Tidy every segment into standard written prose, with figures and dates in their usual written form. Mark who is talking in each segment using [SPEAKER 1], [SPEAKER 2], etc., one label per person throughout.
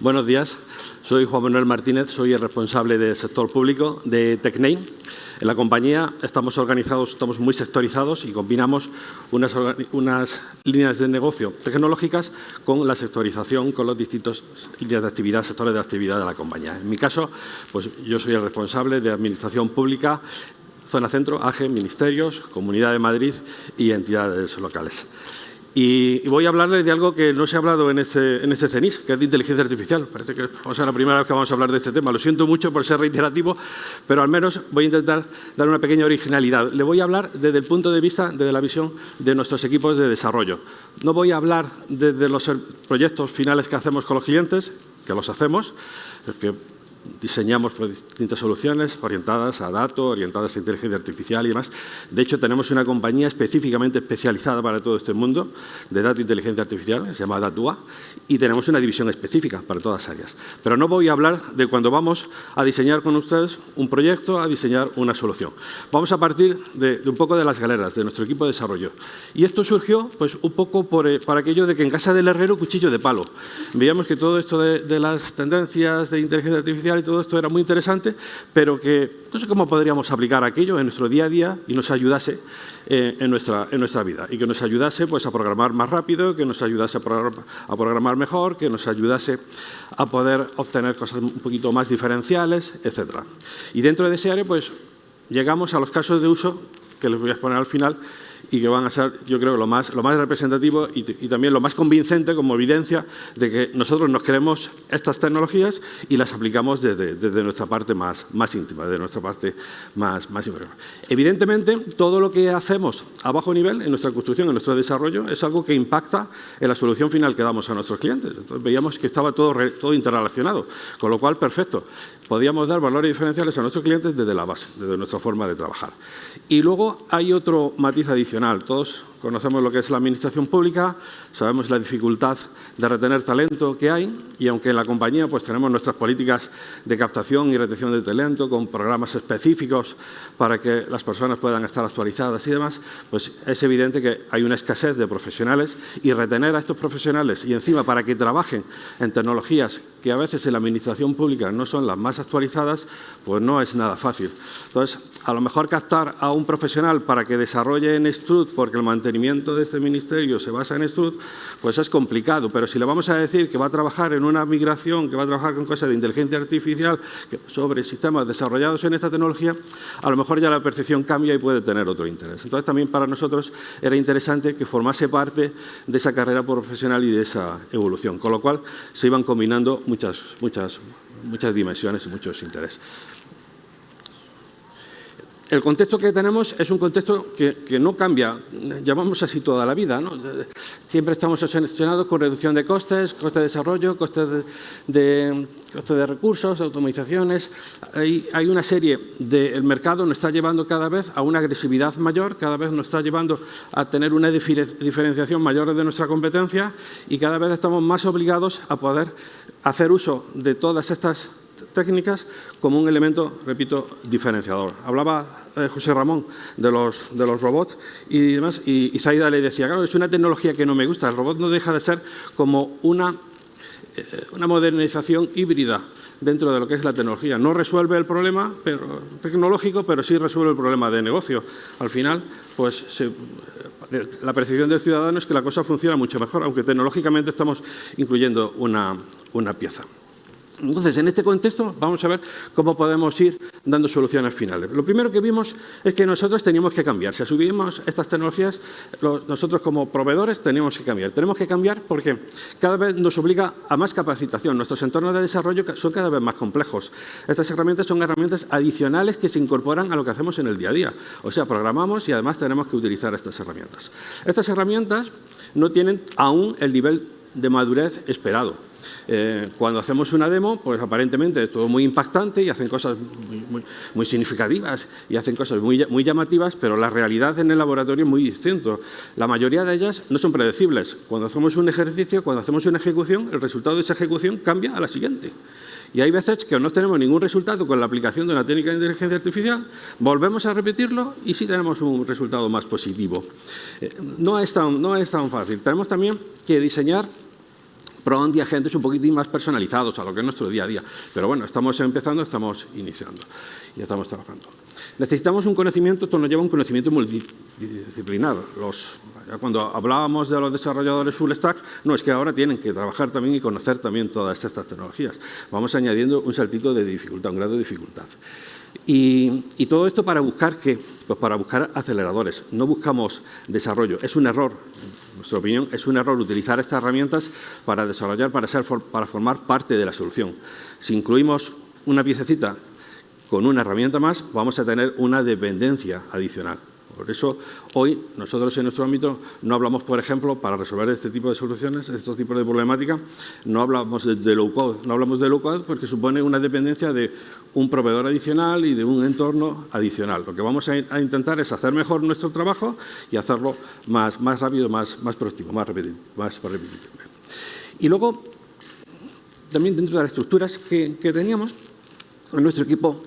[SPEAKER 1] Buenos días, soy Juan Manuel Martínez, soy el responsable del sector público de Tecnei. En la compañía estamos muy sectorizados y combinamos unas líneas de negocio tecnológicas con la sectorización, con los distintos líneas de actividad, sectores de actividad de la compañía. En mi caso, pues yo soy el responsable de Administración Pública, Zona Centro, AGE, Ministerios, Comunidad de Madrid y entidades locales. Y voy a hablarles de algo que no se ha hablado en este CENIS, que es de inteligencia artificial. Parece que vamos a ser la primera vez que vamos a hablar de este tema. Lo siento mucho por ser reiterativo, pero al menos voy a intentar dar una pequeña originalidad. Le voy a hablar desde el punto de vista, desde la visión de nuestros equipos de desarrollo. No voy a hablar desde los proyectos finales que hacemos con los clientes, que los hacemos, que diseñamos distintas soluciones orientadas a datos, orientadas a inteligencia artificial y demás. De hecho, tenemos una compañía específicamente especializada para todo este mundo de datos e inteligencia artificial, se llama Datua, y tenemos una división específica para todas las áreas. Pero no voy a hablar de cuando vamos a diseñar con ustedes un proyecto, a diseñar una solución. Vamos a partir de un poco de las galeras, de nuestro equipo de desarrollo. Y esto surgió pues, un poco por aquello de que en casa del herrero, cuchillo de palo. Veíamos que todo esto de las tendencias de inteligencia artificial y todo esto era muy interesante, pero que no sé cómo podríamos aplicar aquello en nuestro día a día y nos ayudase en nuestra vida. Y que nos ayudase pues, a programar más rápido, que nos ayudase a programar mejor, que nos ayudase a poder obtener cosas un poquito más diferenciales, etc. Y dentro de ese área pues, llegamos a los casos de uso que les voy a exponer al final y que van a ser, yo creo, lo más representativo y también lo más convincente como evidencia de que nosotros nos creemos estas tecnologías y las aplicamos desde nuestra parte más íntima, de nuestra parte más inferior. Evidentemente, todo lo que hacemos a bajo nivel, en nuestra construcción, en nuestro desarrollo, es algo que impacta en la solución final que damos a nuestros clientes. Entonces, veíamos que estaba todo interrelacionado, con lo cual, perfecto. Podíamos dar valores diferenciales a nuestros clientes desde la base, desde nuestra forma de trabajar. Y luego hay otro matiz adicional. Todos conocemos lo que es la administración pública, sabemos la dificultad de retener talento que hay y aunque en la compañía pues, tenemos nuestras políticas de captación y retención de talento con programas específicos para que las personas puedan estar actualizadas y demás, pues es evidente que hay una escasez de profesionales y retener a estos profesionales y encima para que trabajen en tecnologías que a veces en la administración pública no son las más actualizadas, pues no es nada fácil. Entonces, a lo mejor captar a un profesional para que desarrolle en Strut, porque el mantenimiento de este ministerio se basa en Strut, pues es complicado. Pero si le vamos a decir que va a trabajar en una migración, que va a trabajar con cosas de inteligencia artificial sobre sistemas desarrollados en esta tecnología, a lo mejor ya la percepción cambia y puede tener otro interés. Entonces, también para nosotros era interesante que formase parte de esa carrera profesional y de esa evolución. Con lo cual, se iban combinando muchas dimensiones y muchos intereses. El contexto que tenemos es un contexto que no cambia, llamamos así toda la vida, ¿no? Siempre estamos obsesionados con reducción de costes, costes de desarrollo, costes de recursos, automatizaciones. Hay una serie el mercado nos está llevando cada vez a una agresividad mayor, cada vez nos está llevando a tener una diferenciación mayor de nuestra competencia y cada vez estamos más obligados a poder hacer uso de todas estas técnicas como un elemento, repito, diferenciador. Hablaba José Ramón de los robots y demás, y Zaida le decía, claro, es una tecnología que no me gusta. El robot no deja de ser como una modernización híbrida dentro de lo que es la tecnología. No resuelve el problema tecnológico, pero sí resuelve el problema de negocio. Al final, pues la percepción del ciudadano es que la cosa funciona mucho mejor, aunque tecnológicamente estamos incluyendo una pieza. Entonces, en este contexto, vamos a ver cómo podemos ir dando soluciones finales. Lo primero que vimos es que nosotros teníamos que cambiar. Si asumimos estas tecnologías, nosotros como proveedores teníamos que cambiar. Tenemos que cambiar porque cada vez nos obliga a más capacitación. Nuestros entornos de desarrollo son cada vez más complejos. Estas herramientas son herramientas adicionales que se incorporan a lo que hacemos en el día a día. O sea, programamos y además tenemos que utilizar estas herramientas. Estas herramientas no tienen aún el nivel de madurez esperado. Cuando hacemos una demo, pues aparentemente es todo muy impactante y hacen cosas muy significativas y hacen cosas muy llamativas, pero la realidad en el laboratorio es muy distinta. La mayoría de ellas no son predecibles. Cuando hacemos un ejercicio, cuando hacemos una ejecución, el resultado de esa ejecución cambia a la siguiente. Y hay veces que no tenemos ningún resultado con la aplicación de una técnica de inteligencia artificial, volvemos a repetirlo y sí tenemos un resultado más positivo. No es tan fácil. Tenemos también que diseñar probando agentes un poquitín más personalizados a lo que es nuestro día a día. Pero bueno, estamos empezando, estamos iniciando y estamos trabajando. Necesitamos un conocimiento, esto nos lleva a un conocimiento multidisciplinar. Cuando hablábamos de los desarrolladores full stack, no, es que ahora tienen que trabajar también y conocer también todas estas tecnologías. Vamos añadiendo un saltito de dificultad, un grado de dificultad. Y todo esto para buscar ¿qué? Pues para buscar aceleradores. No buscamos desarrollo. Es un error, en nuestra opinión, es un error utilizar estas herramientas para desarrollar, para formar parte de la solución. Si incluimos una piececita con una herramienta más, vamos a tener una dependencia adicional. Por eso, hoy, nosotros en nuestro ámbito no hablamos, por ejemplo, para resolver este tipo de soluciones, este tipo de problemática, no hablamos de low-code. No hablamos de low-code porque supone una dependencia de un proveedor adicional y de un entorno adicional. Lo que vamos a intentar es hacer mejor nuestro trabajo y hacerlo más rápido, más productivo, más repetitivo. Y luego, también dentro de las estructuras que teníamos, en nuestro equipo,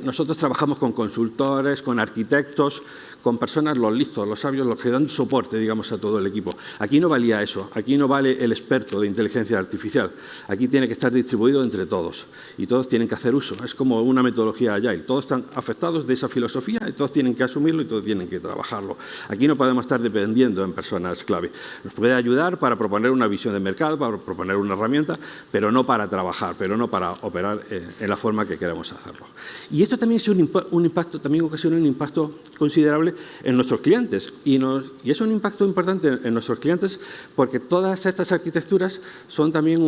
[SPEAKER 1] nosotros trabajamos con consultores, con arquitectos, con personas, los listos, los sabios, los que dan soporte, digamos, a todo el equipo. Aquí no valía eso, aquí no vale el experto de inteligencia artificial. Aquí tiene que estar distribuido entre todos y todos tienen que hacer uso. Es como una metodología Agile. Todos están afectados de esa filosofía y todos tienen que asumirlo y todos tienen que trabajarlo. Aquí no podemos estar dependiendo en personas clave. Nos puede ayudar para proponer una visión de mercado, para proponer una herramienta, pero no para trabajar, pero no para operar en la forma que queremos hacerlo. Y esto también es un impacto, también ocasiona un impacto considerable en nuestros clientes. Y es un impacto importante en nuestros clientes porque todas estas arquitecturas son también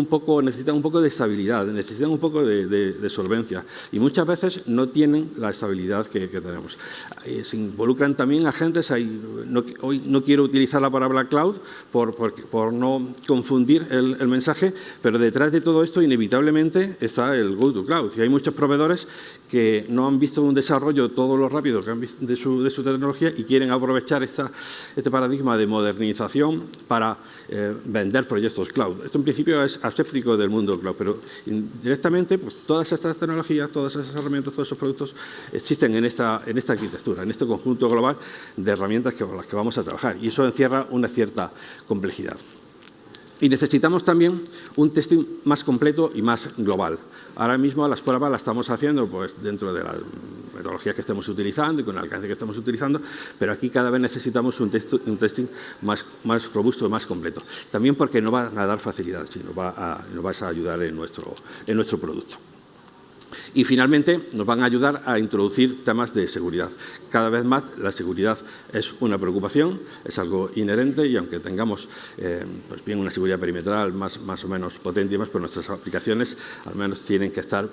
[SPEAKER 1] necesitan un poco de estabilidad, necesitan un poco de solvencia. Y muchas veces no tienen la estabilidad que tenemos. Se involucran también agentes. Hoy no quiero utilizar la palabra cloud por no confundir el mensaje, pero detrás de todo esto inevitablemente está el go to cloud. Y hay muchos proveedores que no han visto un desarrollo todo lo rápido que han visto de su tecnología y quieren aprovechar este paradigma de modernización para vender proyectos cloud. Esto en principio es aséptico del mundo cloud, pero directamente pues, todas estas tecnologías, todas esas herramientas, todos esos productos existen en esta arquitectura, en este conjunto global de herramientas con las que vamos a trabajar. Y eso encierra una cierta complejidad. Y necesitamos también un testing más completo y más global. Ahora mismo las pruebas las estamos haciendo pues, dentro de las metodologías que estemos utilizando y con el alcance que estemos utilizando, pero aquí cada vez necesitamos un testing más robusto y más completo. También porque no va a dar facilidad, sino nos va a ayudar en nuestro producto. Y finalmente nos van a ayudar a introducir temas de seguridad. Cada vez más la seguridad es una preocupación, es algo inherente y aunque tengamos pues bien una seguridad perimetral más o menos potente y más, pues nuestras aplicaciones al menos tienen que estar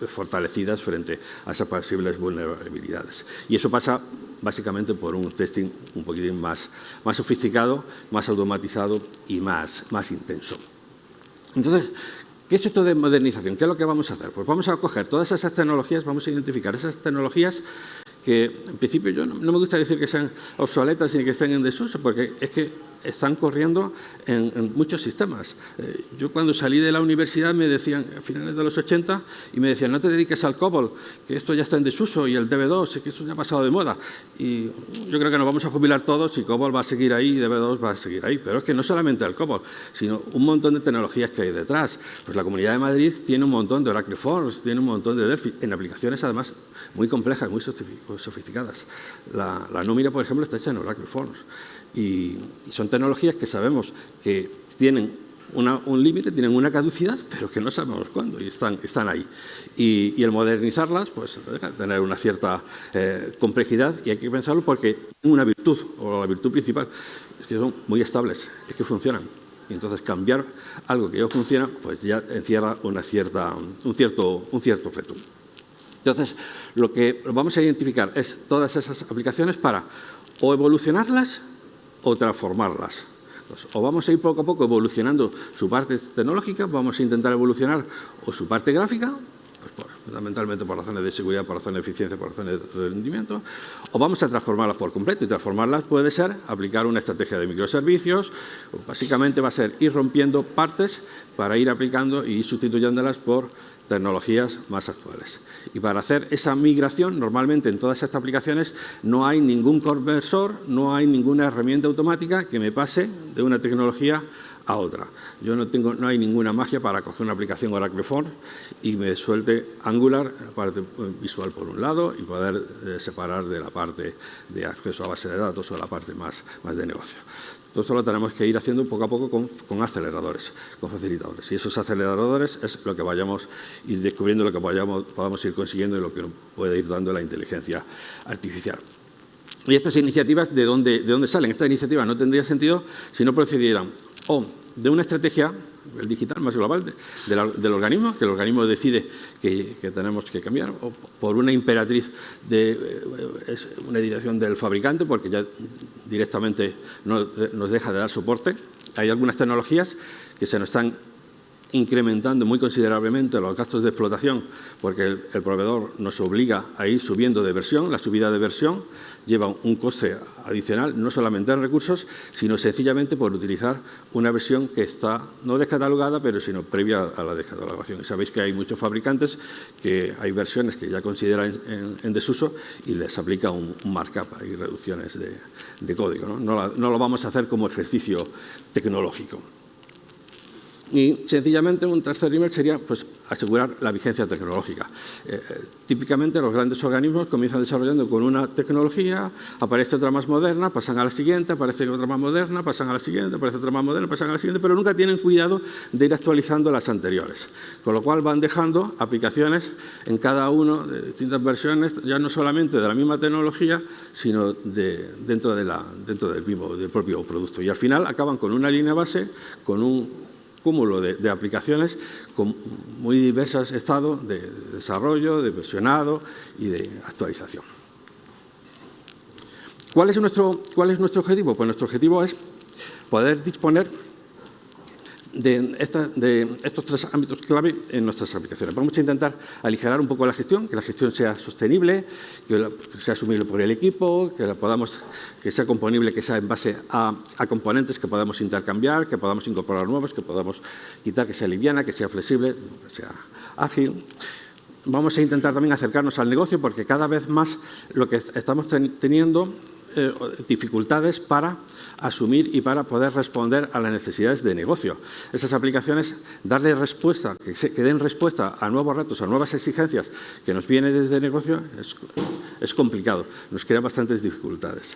[SPEAKER 1] fortalecidas frente a esas posibles vulnerabilidades. Y eso pasa básicamente por un testing un poquitín más sofisticado, más automatizado y más intenso. Entonces, ¿qué es esto de modernización? ¿Qué es lo que vamos a hacer? Pues vamos a coger todas esas tecnologías, vamos a identificar esas tecnologías que en principio yo no me gusta decir que sean obsoletas ni que estén en desuso, porque es que están corriendo en muchos sistemas. Yo cuando salí de la universidad me decían, a finales de los 80, y me decían, no te dediques al COBOL, que esto ya está en desuso, y el DB2, que eso ya ha pasado de moda. Y yo creo que nos vamos a jubilar todos y COBOL va a seguir ahí y DB2 va a seguir ahí. Pero es que no solamente el COBOL, sino un montón de tecnologías que hay detrás. Pues la Comunidad de Madrid tiene un montón de Oracle Forms, tiene un montón de Delphi, en aplicaciones además muy complejas, muy sofisticadas. La nómina, por ejemplo, está hecha en Oracle Forms. Y son tecnologías que sabemos que tienen un límite, tienen una caducidad, pero que no sabemos cuándo y están ahí. Y el modernizarlas, pues deja de tener una cierta complejidad y hay que pensarlo porque tienen una virtud, o la virtud principal, es que son muy estables, es que funcionan. Y entonces cambiar algo que ya funciona, pues ya encierra un cierto reto. Entonces, lo que vamos a identificar es todas esas aplicaciones para o evolucionarlas o transformarlas. Pues, o vamos a ir poco a poco evolucionando su parte tecnológica, vamos a intentar evolucionar o su parte gráfica, pues fundamentalmente por razones de seguridad, por razones de eficiencia, por razones de rendimiento, o vamos a transformarlas por completo. Y transformarlas puede ser aplicar una estrategia de microservicios, o básicamente va a ser ir rompiendo partes para ir aplicando y sustituyéndolas por tecnologías más actuales. Y para hacer esa migración, normalmente en todas estas aplicaciones no hay ningún conversor, no hay ninguna herramienta automática que me pase de una tecnología a otra. No hay ninguna magia para coger una aplicación Oracle Forms y me suelte Angular, la parte visual por un lado, y poder separar de la parte de acceso a base de datos o la parte más de negocio. Todo esto lo tenemos que ir haciendo poco a poco con aceleradores, con facilitadores. Y esos aceleradores es lo que vayamos a ir descubriendo, lo que podamos ir consiguiendo y lo que nos puede ir dando la inteligencia artificial. Y estas iniciativas, ¿de dónde salen? Estas iniciativas no tendrían sentido si no procedieran o de una estrategia, el digital más global, del organismo, que el organismo decide que tenemos que cambiar, o por una imperatriz es una dirección del fabricante, porque ya directamente nos deja de dar soporte. Hay algunas tecnologías que se nos están incrementando muy considerablemente los gastos de explotación, porque el proveedor nos obliga a ir subiendo de versión. La subida de versión lleva un coste adicional, no solamente en recursos, sino sencillamente por utilizar una versión que está no descatalogada, pero sino previa a la descatalogación. Y sabéis que hay muchos fabricantes que hay versiones que ya consideran en desuso y les aplica un markup y reducciones de código, ¿no? No lo vamos a hacer como ejercicio tecnológico. Y sencillamente un tercer nivel sería pues, asegurar la vigencia tecnológica. Típicamente los grandes organismos comienzan desarrollando con una tecnología, aparece otra más moderna, pasan a la siguiente, aparece otra más moderna, pasan a la siguiente, aparece otra más moderna, pasan a la siguiente, pero nunca tienen cuidado de ir actualizando las anteriores. Con lo cual van dejando aplicaciones en cada uno de distintas versiones, ya no solamente de la misma tecnología, sino dentro del propio producto. Y al final acaban con una línea base, con un cúmulo de aplicaciones con muy diversos estados de desarrollo, de versionado y de actualización. ¿Cuál es nuestro objetivo? Pues nuestro objetivo es poder disponer de estos tres ámbitos clave en nuestras aplicaciones. Vamos a intentar aligerar un poco la gestión, que la gestión sea sostenible, que sea asumible por el equipo, que sea componible, que sea en base a componentes que podamos intercambiar, que podamos incorporar nuevos, que podamos quitar, que sea liviana, que sea flexible, que sea ágil. Vamos a intentar también acercarnos al negocio, porque cada vez más lo que estamos teniendo dificultades para asumir y para poder responder a las necesidades de negocio. Esas aplicaciones, darle respuesta, que den respuesta a nuevos retos, a nuevas exigencias que nos vienen desde el negocio, es complicado, nos crea bastantes dificultades.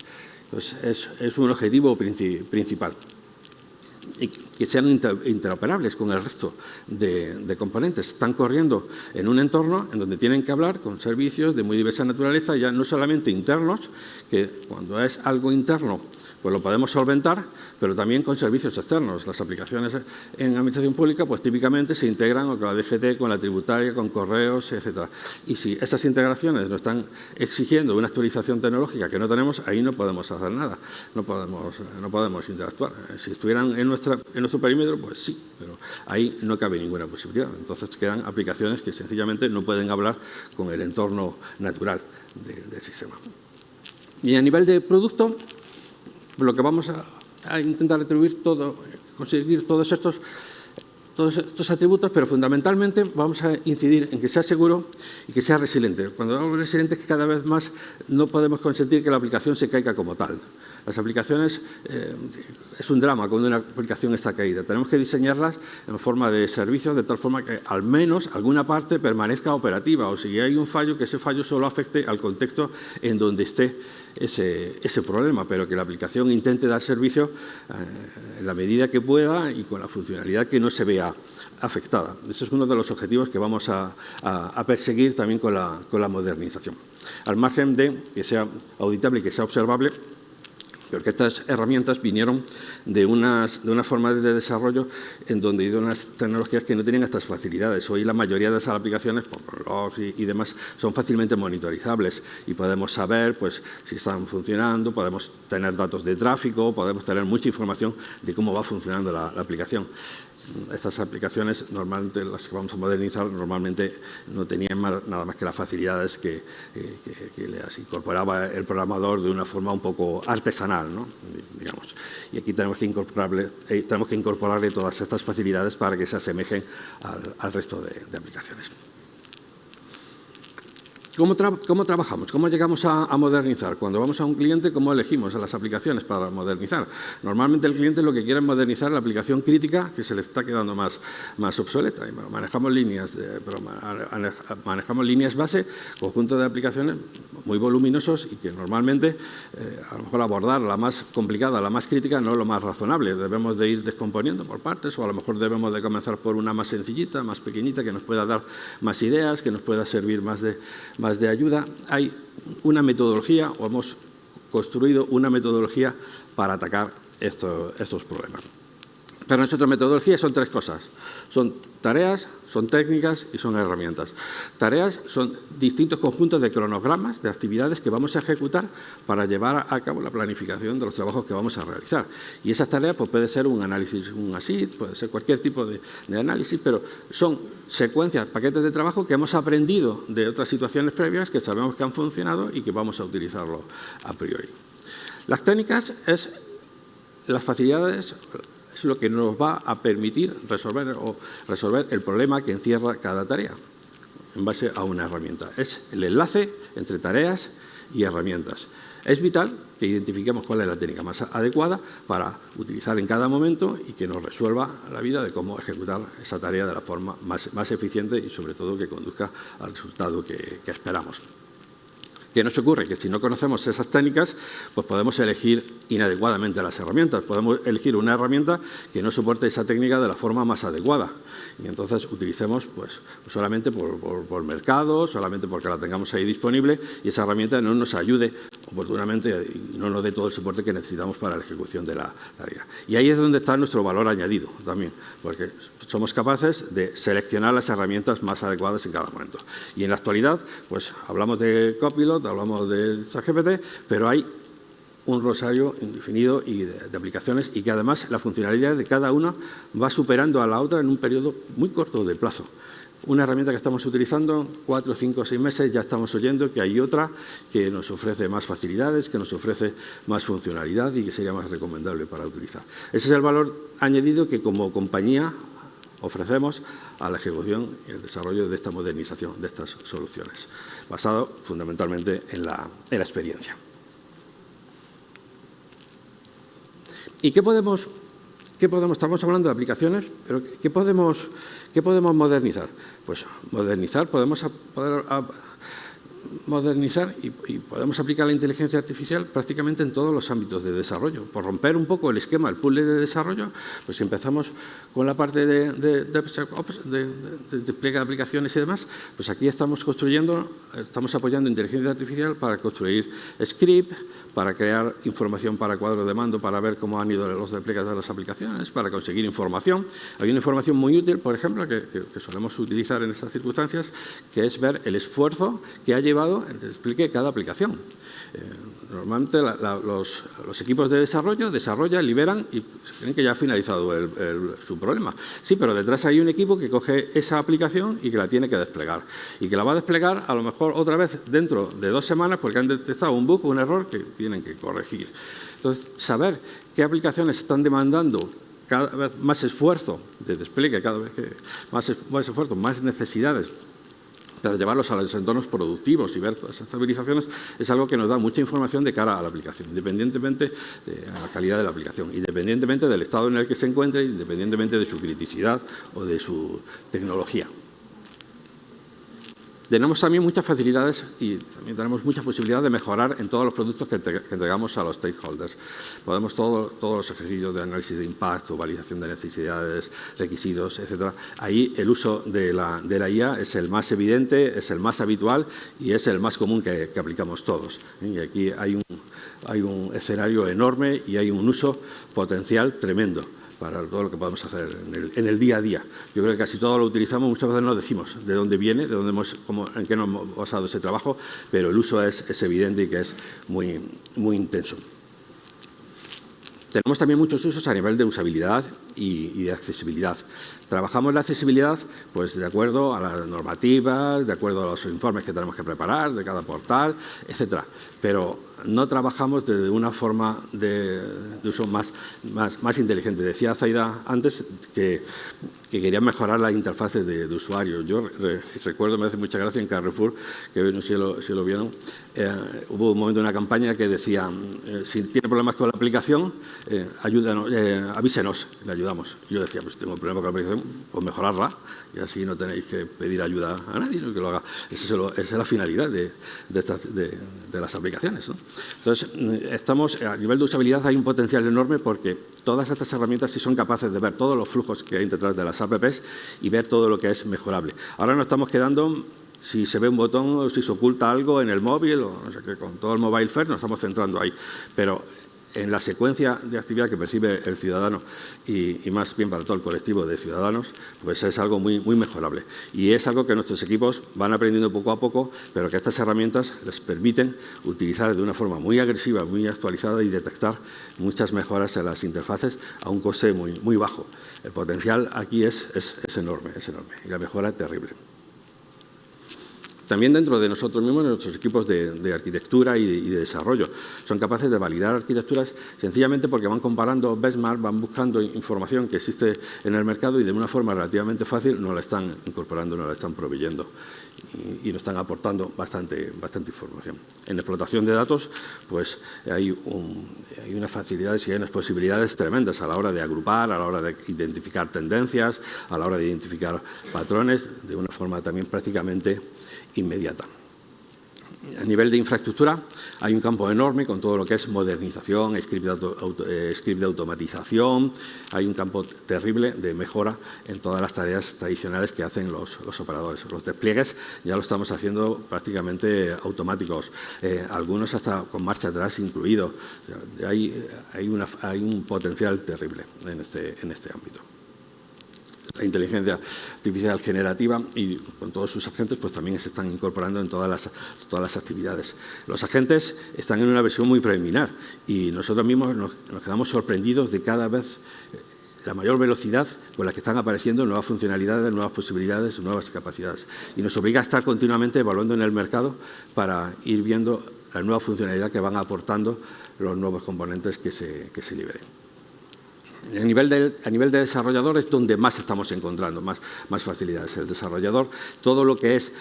[SPEAKER 1] Entonces, es un objetivo principal. Y que sean interoperables con el resto de componentes. Están corriendo en un entorno en donde tienen que hablar con servicios de muy diversa naturaleza, ya no solamente internos, que cuando es algo interno pues lo podemos solventar, pero también con servicios externos. Las aplicaciones en administración pública pues típicamente se integran con la DGT, con la tributaria, con correos, etc. Y si esas integraciones nos están exigiendo una actualización tecnológica que no tenemos, ahí no podemos hacer nada, no podemos interactuar. Si estuvieran en nuestro perímetro, pues sí, pero ahí no cabe ninguna posibilidad. Entonces quedan aplicaciones que sencillamente no pueden hablar con el entorno natural del sistema. Y a nivel de producto, lo que vamos a intentar atribuir conseguir todos estos atributos, pero fundamentalmente vamos a incidir en que sea seguro y que sea resiliente. Cuando hablamos de resiliente es que cada vez más no podemos consentir que la aplicación se caiga como tal. Las aplicaciones, es un drama cuando una aplicación está caída. Tenemos que diseñarlas en forma de servicios de tal forma que al menos alguna parte permanezca operativa, o si hay un fallo, que ese fallo solo afecte al contexto en donde esté ese problema, pero que la aplicación intente dar servicio en la medida que pueda y con la funcionalidad que no se vea afectada. Ese es uno de los objetivos que vamos a perseguir también con la modernización. Al margen de que sea auditable y que sea observable, porque estas herramientas vinieron de una forma de desarrollo en donde hay unas tecnologías que no tienen estas facilidades. Hoy la mayoría de esas aplicaciones, por logs y demás, son fácilmente monitorizables y podemos saber pues, si están funcionando, podemos tener datos de tráfico, podemos tener mucha información de cómo va funcionando la aplicación. Estas aplicaciones, normalmente las que vamos a modernizar, normalmente no tenían nada más que las facilidades que les incorporaba el programador de una forma un poco artesanal, ¿no? Digamos. Y aquí tenemos que incorporarle todas estas facilidades para que se asemejen al resto de aplicaciones. ¿Cómo trabajamos? ¿Cómo llegamos a modernizar? Cuando vamos a un cliente, ¿cómo elegimos a las aplicaciones para modernizar? Normalmente el cliente lo que quiere es modernizar la aplicación crítica que se le está quedando más obsoleta. Y bueno, manejamos líneas base, conjunto de aplicaciones muy voluminosos y que normalmente a lo mejor abordar la más complicada, la más crítica, no es lo más razonable. Debemos de ir descomponiendo por partes o a lo mejor debemos de comenzar por una más sencillita, más pequeñita, que nos pueda dar más ideas, que nos pueda servir más de ayuda. Hay una metodología o hemos construido una metodología para atacar estos problemas. Para nuestra metodología son tres cosas. Son tareas, son técnicas y son herramientas. Tareas son distintos conjuntos de cronogramas, de actividades que vamos a ejecutar para llevar a cabo la planificación de los trabajos que vamos a realizar. Y esas tareas pues, puede ser un análisis, un ASID, puede ser cualquier tipo de análisis, pero son secuencias, paquetes de trabajo que hemos aprendido de otras situaciones previas que sabemos que han funcionado y que vamos a utilizarlo a priori. Las técnicas es las facilidades, es lo que nos va a permitir resolver el problema que encierra cada tarea en base a una herramienta. Es el enlace entre tareas y herramientas. Es vital que identifiquemos cuál es la técnica más adecuada para utilizar en cada momento y que nos resuelva la vida de cómo ejecutar esa tarea de la forma más eficiente y sobre todo que conduzca al resultado que esperamos. ¿Qué nos ocurre? Que si no conocemos esas técnicas, pues podemos elegir inadecuadamente las herramientas. Podemos elegir una herramienta que no soporte esa técnica de la forma más adecuada. Y entonces utilicemos pues, solamente por mercado, solamente porque la tengamos ahí disponible y esa herramienta no nos ayude oportunamente y no nos dé todo el soporte que necesitamos para la ejecución de la tarea. Y ahí es donde está nuestro valor añadido también, porque somos capaces de seleccionar las herramientas más adecuadas en cada momento. Y en la actualidad, pues hablamos de Copilot, hablamos de ChatGPT, pero hay un rosario indefinido y de aplicaciones y que además la funcionalidad de cada una va superando a la otra en un periodo muy corto de plazo. Una herramienta que estamos utilizando, 4, 5, 6 meses, ya estamos oyendo que hay otra que nos ofrece más facilidades, que nos ofrece más funcionalidad y que sería más recomendable para utilizar. Ese es el valor añadido que como compañía ofrecemos a la ejecución y el desarrollo de esta modernización, de estas soluciones, basado fundamentalmente en la experiencia. ¿Y qué podemos? Estamos hablando de aplicaciones, pero ¿qué podemos modernizar? Pues podemos modernizar y podemos aplicar la inteligencia artificial prácticamente en todos los ámbitos de desarrollo. Por romper un poco el esquema, el puzzle de desarrollo, pues si empezamos con la parte de despliegue de aplicaciones y demás, pues aquí estamos apoyando inteligencia artificial para construir script, para crear información para cuadros de mando, para ver cómo han ido los despliegues de las aplicaciones, para conseguir información. Hay una información muy útil, por ejemplo, que solemos utilizar en estas circunstancias, que es ver el esfuerzo que ha llevado el despliegue de cada aplicación. Normalmente los equipos de desarrollo desarrollan, liberan y creen que ya ha finalizado su problema. Sí, pero detrás hay un equipo que coge esa aplicación y que la tiene que desplegar. Y que la va a desplegar a lo mejor otra vez dentro de 2 semanas porque han detectado un bug o un error que tienen que corregir. Entonces, saber qué aplicaciones están demandando cada vez más esfuerzo de despliegue, cada vez más esfuerzo, más necesidades para llevarlos a los entornos productivos y ver todas esas estabilizaciones es algo que nos da mucha información de cara a la aplicación, independientemente de la calidad de la aplicación, independientemente del estado en el que se encuentre, independientemente de su criticidad o de su tecnología. Tenemos también muchas facilidades y también tenemos mucha posibilidad de mejorar en todos los productos que entregamos a los stakeholders. Podemos todos los ejercicios de análisis de impacto, validación de necesidades, requisitos, etcétera. Ahí el uso de la IA es el más evidente, es el más habitual y es el más común que aplicamos todos. Y aquí hay un escenario enorme y hay un uso potencial tremendo para todo lo que podemos hacer en el día a día. Yo creo que casi todo lo utilizamos, muchas veces no decimos de dónde viene, en qué nos hemos basado ese trabajo, pero el uso es evidente y que es muy intenso. Tenemos también muchos usos a nivel de usabilidad y de accesibilidad. Trabajamos la accesibilidad pues, de acuerdo a las normativas, de acuerdo a los informes que tenemos que preparar de cada portal, etcétera. Pero no trabajamos desde una forma de uso más inteligente. Decía Zaida antes que quería mejorar las interfaces de usuario. Yo recuerdo, me hace mucha gracia, en Carrefour, que no sé si lo vieron, hubo un momento de una campaña que decía, si tiene problemas con la aplicación, ayúdanos, avísenos, le ayudamos. Y yo decía, pues tengo un problema con la aplicación, pues mejorarla, y así no tenéis que pedir ayuda a nadie, ¿no? Que lo haga. Esa es la finalidad de las aplicaciones, ¿no? Entonces, a nivel de usabilidad hay un potencial enorme porque todas estas herramientas sí son capaces de ver todos los flujos que hay detrás de las apps y ver todo lo que es mejorable. Ahora nos estamos quedando si se ve un botón o si se oculta algo en el móvil, o no sé qué, con todo el mobile first nos estamos centrando ahí. Pero en la secuencia de actividad que percibe el ciudadano y más bien para todo el colectivo de ciudadanos, pues es algo muy mejorable. Y es algo que nuestros equipos van aprendiendo poco a poco, pero que estas herramientas les permiten utilizar de una forma muy agresiva, muy actualizada y detectar muchas mejoras en las interfaces a un coste muy bajo. El potencial aquí es enorme, y la mejora es terrible. También dentro de nosotros mismos, nuestros equipos de arquitectura y de desarrollo son capaces de validar arquitecturas sencillamente porque van comparando benchmark, van buscando información que existe en el mercado y de una forma relativamente fácil nos la están incorporando, nos la están proveyendo y nos están aportando bastante información. En explotación de datos, pues hay unas facilidades y hay unas posibilidades tremendas a la hora de agrupar, a la hora de identificar tendencias, a la hora de identificar patrones de una forma también prácticamente inmediata. A nivel de infraestructura hay un campo enorme con todo lo que es modernización, script de automatización, hay un campo terrible de mejora en todas las tareas tradicionales que hacen los operadores. Los despliegues ya lo estamos haciendo prácticamente automáticos, algunos hasta con marcha atrás incluido. Hay un potencial terrible en este ámbito. La inteligencia artificial generativa y con todos sus agentes pues también se están incorporando en todas las actividades. Los agentes están en una versión muy preliminar y nosotros mismos nos quedamos sorprendidos de cada vez la mayor velocidad con la que están apareciendo nuevas funcionalidades, nuevas posibilidades, nuevas capacidades. Y nos obliga a estar continuamente evaluando en el mercado para ir viendo la nueva funcionalidad que van aportando los nuevos componentes que se liberen. A nivel de desarrollador es donde más estamos encontrando, más facilidades. El desarrollador, todo lo que es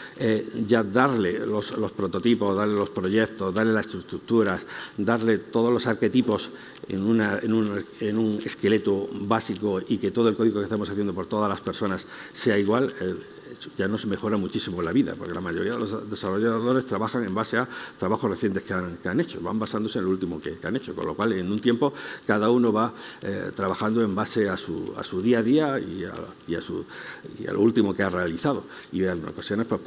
[SPEAKER 1] ya darle los prototipos, darle los proyectos, darle las estructuras, darle todos los arquetipos en un esqueleto básico y que todo el código que estamos haciendo por todas las personas sea igual, ya nos mejora muchísimo la vida, porque la mayoría de los desarrolladores trabajan en base a trabajos recientes que han hecho, van basándose en el último que han hecho, con lo cual en un tiempo cada uno va trabajando en base a su día a día y a lo último que ha realizado. Y en ocasiones pues,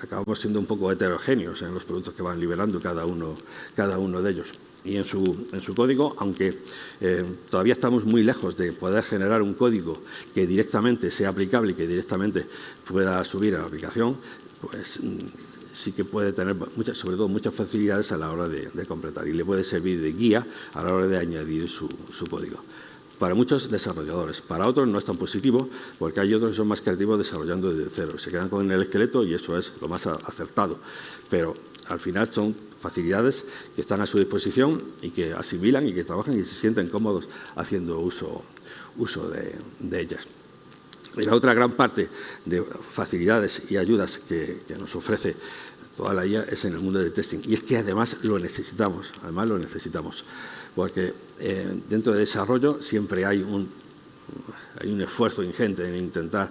[SPEAKER 1] acabamos siendo un poco heterogéneos en los productos que van liberando cada uno de ellos. Y en su código, aunque todavía estamos muy lejos de poder generar un código que directamente sea aplicable y que directamente pueda subir a la aplicación, pues sí que puede tener sobre todo muchas facilidades a la hora de completar y le puede servir de guía a la hora de añadir su código. Para muchos desarrolladores, para otros no es tan positivo porque hay otros que son más creativos desarrollando desde cero. Se quedan con el esqueleto y eso es lo más acertado. Pero al final son facilidades que están a su disposición y que asimilan y que trabajan y se sienten cómodos haciendo uso de ellas. Y la otra gran parte de facilidades y ayudas que nos ofrece toda la IA es en el mundo del testing. Y es que además lo necesitamos, porque dentro de desarrollo siempre hay un esfuerzo ingente en intentar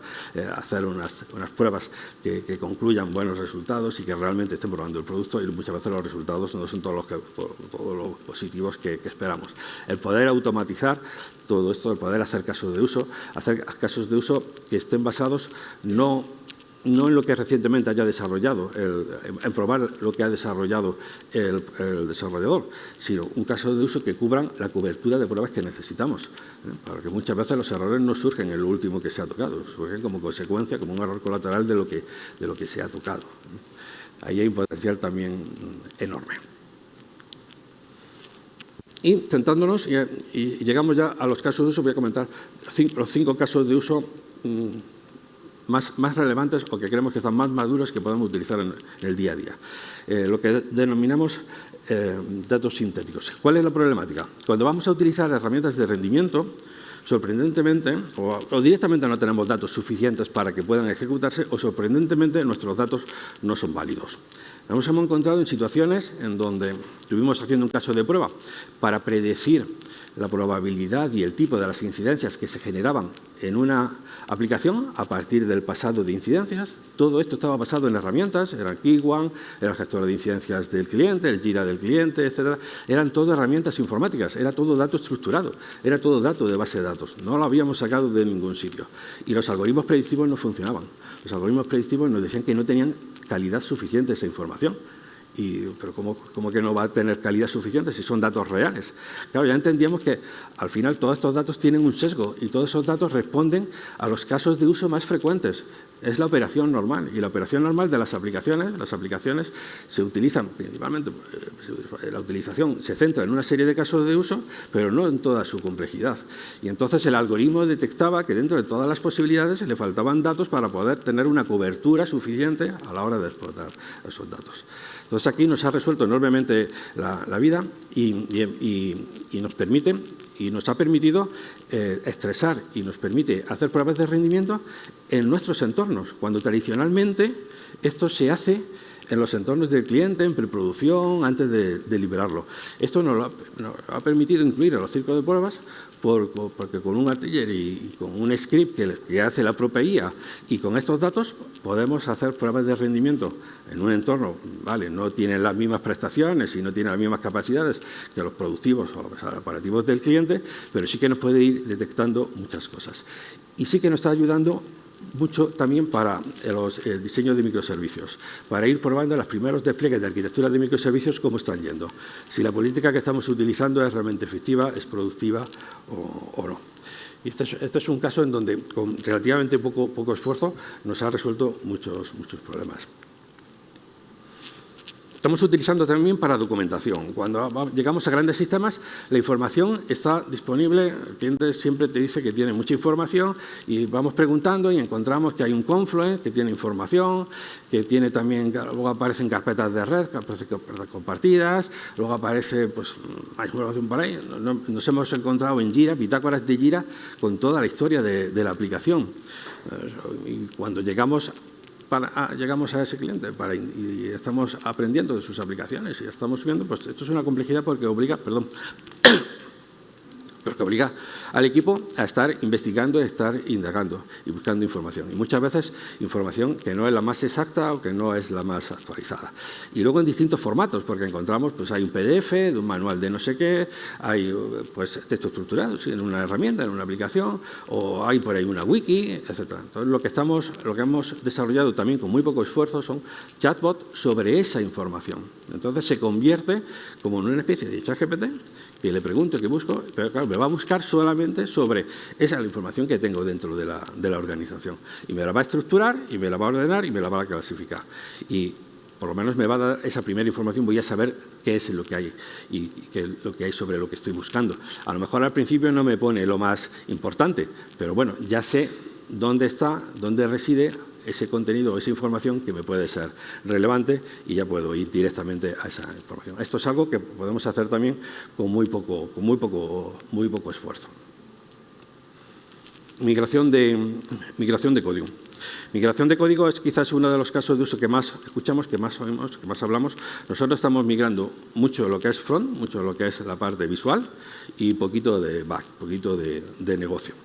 [SPEAKER 1] hacer unas pruebas que concluyan buenos resultados y que realmente estén probando el producto y muchas veces los resultados no son todos los positivos que esperamos. El poder automatizar todo esto, el poder hacer casos de uso que estén basados no en lo que recientemente haya desarrollado, en probar lo que ha desarrollado el desarrollador, sino un caso de uso que cubran la cobertura de pruebas que necesitamos. Porque muchas veces los errores no surgen en lo último que se ha tocado, surgen como consecuencia, como un error colateral de lo que se ha tocado. Ahí hay un potencial también enorme. Y centrándonos, y llegamos ya a los casos de uso, voy a comentar los 5 casos de uso más relevantes o que creemos que están más maduros que podemos utilizar en el día a día. Lo que denominamos datos sintéticos. ¿Cuál es la problemática? Cuando vamos a utilizar herramientas de rendimiento, sorprendentemente, o directamente no tenemos datos suficientes para que puedan ejecutarse, o sorprendentemente nuestros datos no son válidos. Nos hemos encontrado en situaciones en donde estuvimos haciendo un caso de prueba para predecir la probabilidad y el tipo de las incidencias que se generaban en una aplicación a partir del pasado de incidencias. Todo esto estaba basado en herramientas, eran Keyone, era el gestor de incidencias del cliente, el Jira del cliente, etc. Eran todo herramientas informáticas, era todo dato estructurado, era todo dato de base de datos. No lo habíamos sacado de ningún sitio. Y los algoritmos predictivos no funcionaban. Los algoritmos predictivos nos decían que no tenían calidad suficiente esa información. Pero ¿cómo que no va a tener calidad suficiente si son datos reales? Claro, ya entendíamos que al final todos estos datos tienen un sesgo y todos esos datos responden a los casos de uso más frecuentes. Es la operación normal, y la operación normal de las aplicaciones se utilizan principalmente, la utilización se centra en una serie de casos de uso, pero no en toda su complejidad. Y entonces el algoritmo detectaba que dentro de todas las posibilidades le faltaban datos para poder tener una cobertura suficiente a la hora de explotar esos datos. Entonces aquí nos ha resuelto enormemente la vida y nos permite y nos ha permitido estresar y nos permite hacer pruebas de rendimiento en nuestros entornos, cuando tradicionalmente esto se hace en los entornos del cliente, en preproducción, antes de liberarlo. Esto nos ha permitido incluir a los círculos de pruebas porque con un artiller y con un script que hace la propia IA y con estos datos podemos hacer pruebas de rendimiento en un entorno, vale, no tiene las mismas prestaciones y no tiene las mismas capacidades que los productivos o los operativos del cliente, pero sí que nos puede ir detectando muchas cosas. Y sí que nos está ayudando mucho también para el diseño de microservicios, para ir probando los primeros despliegues de arquitectura de microservicios cómo están yendo, si la política que estamos utilizando es realmente efectiva, es productiva o no. Y este es un caso en donde con relativamente poco esfuerzo nos ha resuelto muchos problemas. Estamos utilizando también para documentación. Cuando llegamos a grandes sistemas, la información está disponible. El cliente siempre te dice que tiene mucha información y vamos preguntando y encontramos que hay un Confluence que tiene información, que tiene también, luego aparecen carpetas de red, carpetas compartidas, luego aparece, pues, hay información por ahí. Nos hemos encontrado en Jira, bitácoras de Jira, con toda la historia de la aplicación. Y cuando llegamos a ese cliente y estamos aprendiendo de sus aplicaciones y estamos viendo, pues esto es una complejidad porque obliga al equipo a estar investigando, a estar indagando y buscando información. Y muchas veces información que no es la más exacta o que no es la más actualizada. Y luego en distintos formatos, porque encontramos, pues hay un PDF de un manual de no sé qué, hay pues texto estructurado ¿sí? En una herramienta, en una aplicación, o hay por ahí una wiki, etc. Entonces lo que hemos desarrollado también con muy poco esfuerzo son chatbots sobre esa información. Entonces se convierte como en una especie de ChatGPT, que le pregunto, que busco, pero claro, me va a buscar solamente sobre esa la información que tengo dentro de la organización. Y me la va a estructurar, y me la va a ordenar, y me la va a clasificar. Y por lo menos me va a dar esa primera información, voy a saber qué es lo que hay y lo que hay sobre lo que estoy buscando. A lo mejor al principio no me pone lo más importante, pero bueno, ya sé dónde está, dónde reside ese contenido o esa información que me puede ser relevante y ya puedo ir directamente a esa información. Esto es algo que podemos hacer también con muy poco esfuerzo. Migración de código. Migración de código es quizás uno de los casos de uso que más escuchamos, que más oímos, que más hablamos. Nosotros estamos migrando mucho lo que es front, mucho lo que es la parte visual y poquito de back, poquito de negocio.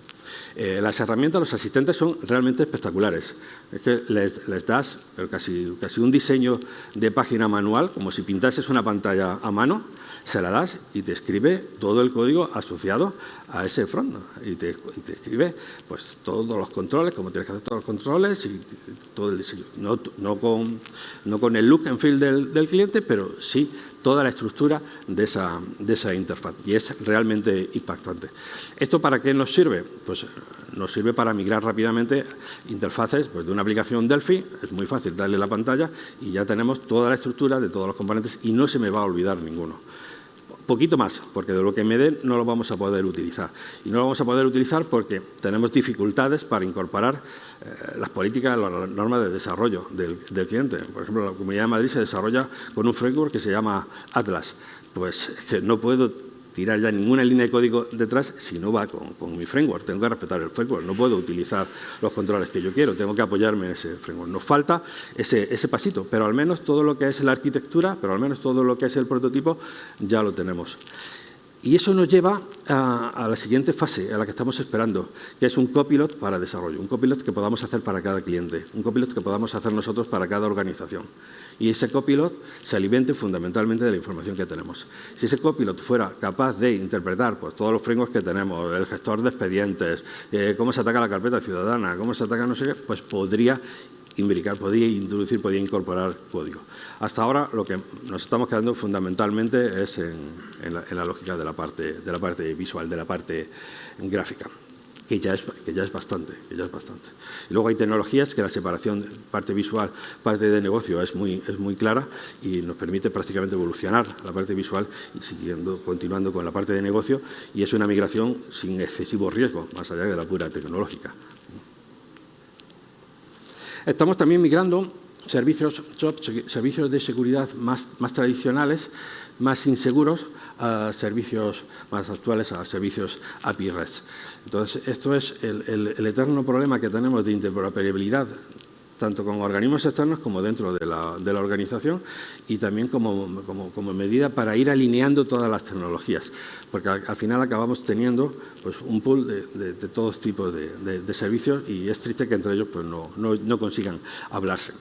[SPEAKER 1] Las herramientas, los asistentes son realmente espectaculares. Es que les das pero casi un diseño de página manual, como si pintases una pantalla a mano, se la das y te escribe todo el código asociado a ese front. Y te escribe pues, todos los controles, cómo tienes que hacer todos los controles y todo el diseño. No con el look and feel del cliente, pero sí toda la estructura de esa interfaz. Y es realmente impactante. ¿Esto para qué nos sirve? Pues nos sirve para migrar rápidamente interfaces pues, de una aplicación Delphi. Es muy fácil darle la pantalla y ya tenemos toda la estructura de todos los componentes y no se me va a olvidar ninguno. poquito más, porque de lo que me den no lo vamos a poder utilizar. Y no lo vamos a poder utilizar porque tenemos dificultades para incorporar las políticas, las normas de desarrollo del cliente. Por ejemplo, la Comunidad de Madrid se desarrolla con un framework que se llama Atlas. Pues que no puedo tirar ya ninguna línea de código detrás si no va con mi framework. Tengo que respetar el framework, no puedo utilizar los controles que yo quiero, tengo que apoyarme en ese framework. Nos falta ese pasito, pero al menos todo lo que es la arquitectura, pero al menos todo lo que es el prototipo, ya lo tenemos. Y eso nos lleva a la siguiente fase, a la que estamos esperando, que es un copilot para desarrollo, un copilot que podamos hacer para cada cliente, un copilot que podamos hacer nosotros para cada organización. Y ese copilot se alimente fundamentalmente de la información que tenemos. Si ese copilot fuera capaz de interpretar pues, todos los frameworks que tenemos, el gestor de expedientes, cómo se ataca la carpeta ciudadana, cómo se ataca no sé qué, pues podría imbricar, podía introducir, podía incorporar código. Hasta ahora lo que nos estamos quedando fundamentalmente es en la lógica de la parte visual, de la parte gráfica, que ya es bastante. Y luego hay tecnologías que la separación de parte visual, parte de negocio es muy clara y nos permite prácticamente evolucionar la parte visual y continuando con la parte de negocio, y es una migración sin excesivo riesgo, más allá de la pura tecnológica. Estamos también migrando servicios de seguridad más tradicionales, más inseguros, a servicios más actuales, a servicios API REST. Entonces, esto es el eterno problema que tenemos de interoperabilidad, tanto con organismos externos como dentro de la organización, y también como medida para ir alineando todas las tecnologías, porque al final acabamos teniendo pues, un pool de todos tipos de servicios, y es triste que entre ellos pues, no consigan hablarse.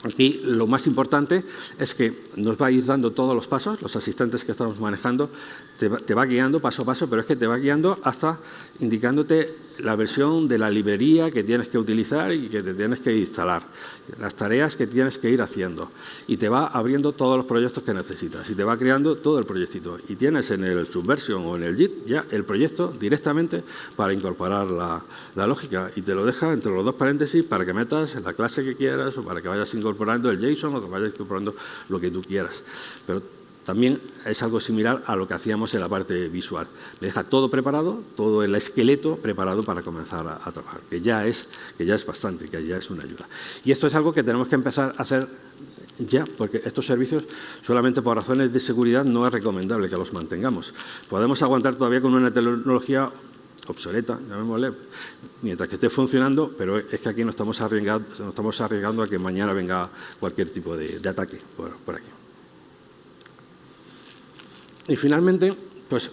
[SPEAKER 1] Aquí lo más importante es que nos va a ir dando todos los pasos, los asistentes que estamos manejando, te va guiando paso a paso, pero es que te va guiando hasta indicándote la versión de la librería que tienes que utilizar y que te tienes que instalar, las tareas que tienes que ir haciendo, y te va abriendo todos los proyectos que necesitas y te va creando todo el proyectito, y tienes en el Subversion o en el Git ya el proyecto directamente para incorporar la lógica, y te lo deja entre los dos paréntesis para que metas la clase que quieras o para que vayas incorporando el JSON o que vayas incorporando lo que tú quieras. Pero también es algo similar a lo que hacíamos en la parte visual. Me deja todo preparado, todo el esqueleto preparado para comenzar a trabajar, que ya es bastante, que ya es una ayuda. Y esto es algo que tenemos que empezar a hacer ya, porque estos servicios, solamente por razones de seguridad, no es recomendable que los mantengamos. Podemos aguantar todavía con una tecnología obsoleta, llamémosle, mientras que esté funcionando, pero es que aquí nos estamos arriesgando a que mañana venga cualquier tipo de ataque por aquí. Y finalmente, pues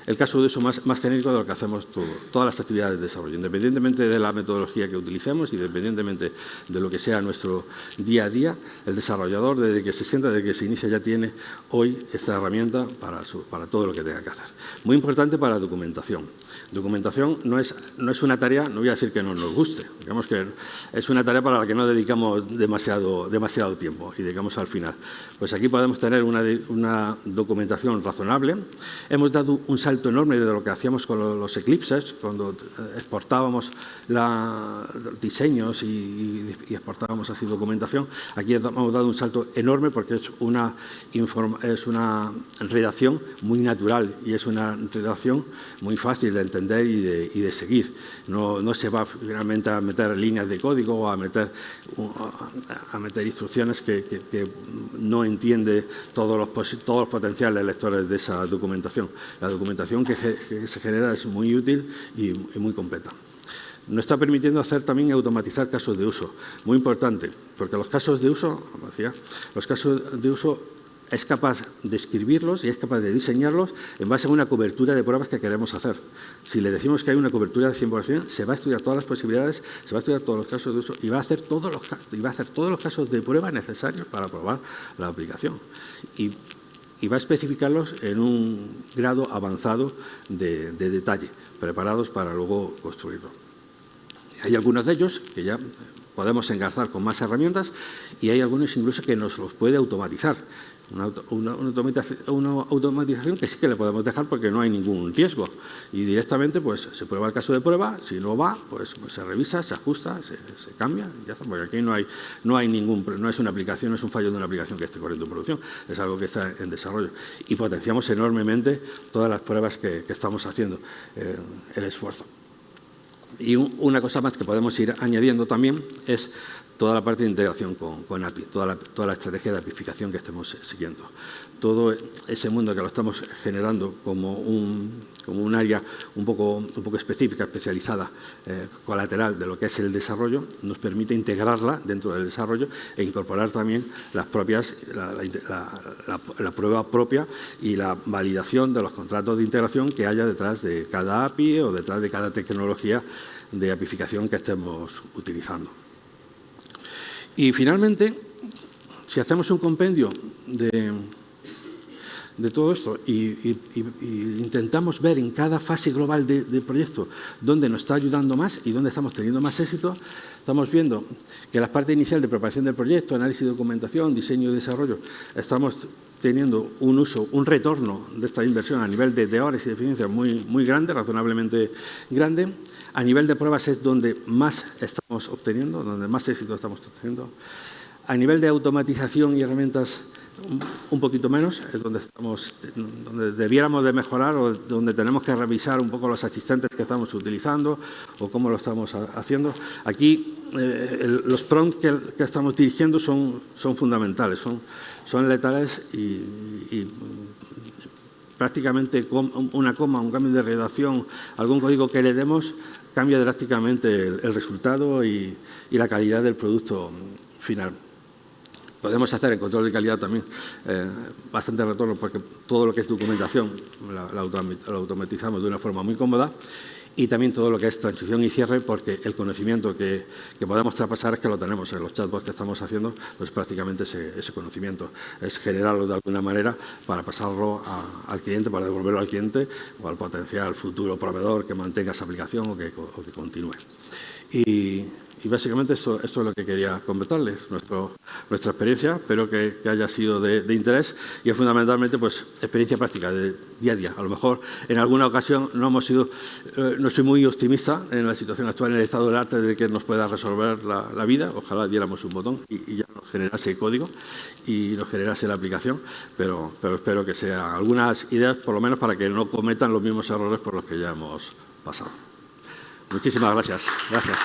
[SPEAKER 1] el caso de uso más genérico de lo que hacemos todas las actividades de desarrollo, independientemente de la metodología que utilicemos, independientemente de lo que sea nuestro día a día, el desarrollador, desde que se sienta, desde que se inicia, ya tiene hoy esta herramienta para todo lo que tenga que hacer. Muy importante para la documentación. Documentación no es una tarea, no voy a decir que no nos guste, digamos que es una tarea para la que no dedicamos demasiado tiempo y dedicamos al final. Pues aquí podemos tener una documentación razonable. Hemos dado un salto enorme de lo que hacíamos con los eclipses, cuando exportábamos diseños y exportábamos así documentación. Aquí hemos dado un salto enorme porque es una redacción muy natural y es una redacción muy fácil de entender y de seguir. No se va finalmente a meter líneas de código o a meter instrucciones que no entiende todos los potenciales lectores de esa documentación. La documentación que se genera es muy útil y muy completa. Nos está permitiendo hacer también automatizar casos de uso. Muy importante, porque los casos de uso, como decía, es capaz de escribirlos y es capaz de diseñarlos en base a una cobertura de pruebas que queremos hacer. Si le decimos que hay una cobertura de 100%, se va a estudiar todas las posibilidades, se va a estudiar todos los casos de uso y va a hacer todos los casos de prueba necesarios para probar la aplicación. Y va a especificarlos en un grado avanzado de detalle, preparados para luego construirlo. Hay algunos de ellos que ya podemos engarzar con más herramientas y hay algunos incluso que nos los puede automatizar. Una automatización que sí que le podemos dejar porque no hay ningún riesgo. Y directamente pues se prueba el caso de prueba, si no va, pues se revisa, se ajusta, se cambia y ya está. Porque aquí no es una aplicación, no es un fallo de una aplicación que esté corriendo en producción, es algo que está en desarrollo. Y potenciamos enormemente todas las pruebas que estamos haciendo, el esfuerzo. Y una cosa más que podemos ir añadiendo también es toda la parte de integración con API, toda la estrategia de apificación que estemos siguiendo. Todo ese mundo que lo estamos generando como un área un poco específica, especializada, colateral de lo que es el desarrollo, nos permite integrarla dentro del desarrollo e incorporar también las propias, la prueba propia y la validación de los contratos de integración que haya detrás de cada API o detrás de cada tecnología de apificación que estemos utilizando. Y finalmente, si hacemos un compendio de todo esto y intentamos ver en cada fase global del proyecto dónde nos está ayudando más y dónde estamos teniendo más éxito, estamos viendo que en la parte inicial de preparación del proyecto, análisis de documentación, diseño y desarrollo, estamos teniendo un retorno de esta inversión a nivel de horas y de eficiencia muy grande, razonablemente grande. A nivel de pruebas es donde más estamos obteniendo, donde más éxito estamos obteniendo. A nivel de automatización y herramientas, un poquito menos, es donde debiéramos de mejorar o donde tenemos que revisar un poco los asistentes que estamos utilizando o cómo lo estamos haciendo. Aquí los prompts que estamos dirigiendo son fundamentales, son letales y prácticamente una coma, un cambio de redacción, algún código que le demos, cambia drásticamente el resultado y la calidad del producto final. Podemos hacer en control de calidad también bastante retorno porque todo lo que es documentación la automatizamos de una forma muy cómoda y también todo lo que es transición y cierre porque el conocimiento que podemos traspasar es que lo tenemos en los chatbots que estamos haciendo, pues prácticamente ese conocimiento es generarlo de alguna manera para pasarlo al cliente, para devolverlo al cliente o al potencial futuro proveedor que mantenga esa aplicación o que continúe. Y básicamente eso es lo que quería comentarles, nuestra experiencia, espero que haya sido de interés y es fundamentalmente pues, experiencia práctica de día a día. A lo mejor en alguna ocasión no soy muy optimista en la situación actual, en el estado del arte de que nos pueda resolver la vida, ojalá diéramos un botón y ya nos generase el código y nos generase la aplicación, pero espero que sean algunas ideas por lo menos para que no cometan los mismos errores por los que ya hemos pasado. Muchísimas gracias. Gracias.